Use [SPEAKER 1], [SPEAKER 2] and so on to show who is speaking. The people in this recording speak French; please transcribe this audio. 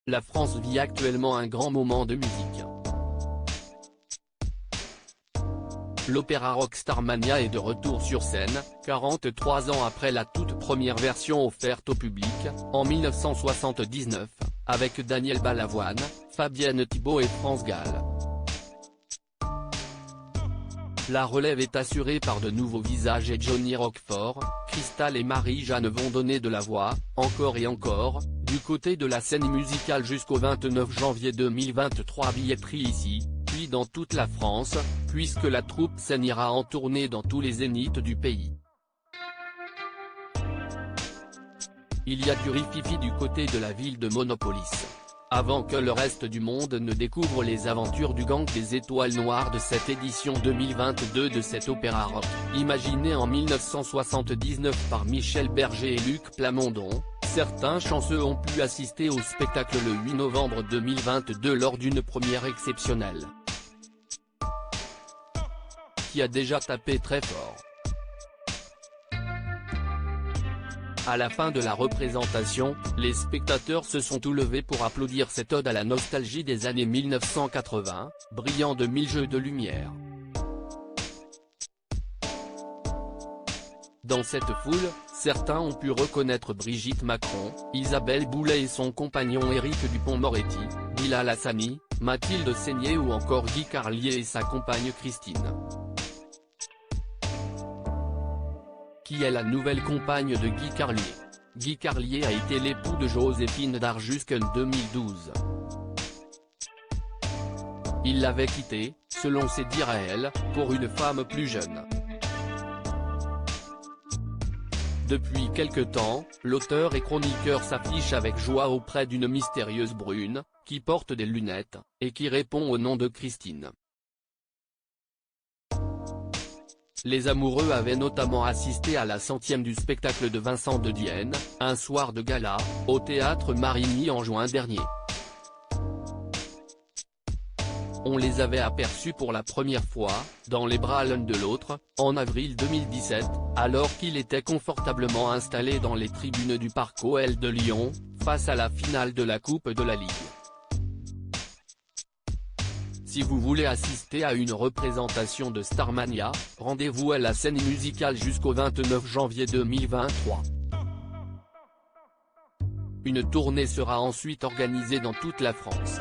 [SPEAKER 1] La France vit actuellement un grand moment de musique. L'opéra rock Starmania est de retour sur scène, 43 ans après la toute première version offerte au public, en 1979, avec Daniel Balavoine, Fabienne Thibault et France Gall. La relève est assurée par de nouveaux visages et Johnny Roquefort, Cristal et Marie-Jeanne vont donner de la voix, encore et encore, du côté de la scène musicale jusqu'au 29 janvier 2023. Billetterie ici, puis dans toute la France, puisque la troupe scène ira en tournée dans tous les zéniths du pays. Il y a du rififi du côté de la ville de Monopolis. Avant que le reste du monde ne découvre les aventures du gang des Étoiles Noires de cette édition 2022 de cet opéra rock, imaginé en 1979 par Michel Berger et Luc Plamondon, certains chanceux ont pu assister au spectacle le 8 novembre 2022 lors d'une première exceptionnelle, qui a déjà tapé très fort. À la fin de la représentation, les spectateurs se sont tout levés pour applaudir cette ode à la nostalgie des années 1980, brillant de mille jeux de lumière. Dans cette foule, certains ont pu reconnaître Brigitte Macron, Isabelle Boulay et son compagnon Éric Dupond-Moretti, Bilal Hassani, Mathilde Seigner ou encore Guy Carlier et sa compagne Christine, qui est la nouvelle compagne de Guy Carlier. Guy Carlier a été l'époux de Joséphine Dar jusqu'en 2012. Il l'avait quittée, selon ses dires à elle, pour une femme plus jeune. Depuis quelque temps, l'auteur et chroniqueur s'affiche avec joie auprès d'une mystérieuse brune, qui porte des lunettes, et qui répond au nom de Christine. Les amoureux avaient notamment assisté à la 100e du spectacle de Vincent de Dienne, un soir de gala, au théâtre Marigny en juin dernier. On les avait aperçus pour la première fois, dans les bras l'un de l'autre, en avril 2017, alors qu'il était confortablement installé dans les tribunes du Parc OL de Lyon, face à la finale de la Coupe de la Ligue. Si vous voulez assister à une représentation de Starmania, rendez-vous à la scène musicale jusqu'au 29 janvier 2023. Une tournée sera ensuite organisée dans toute la France.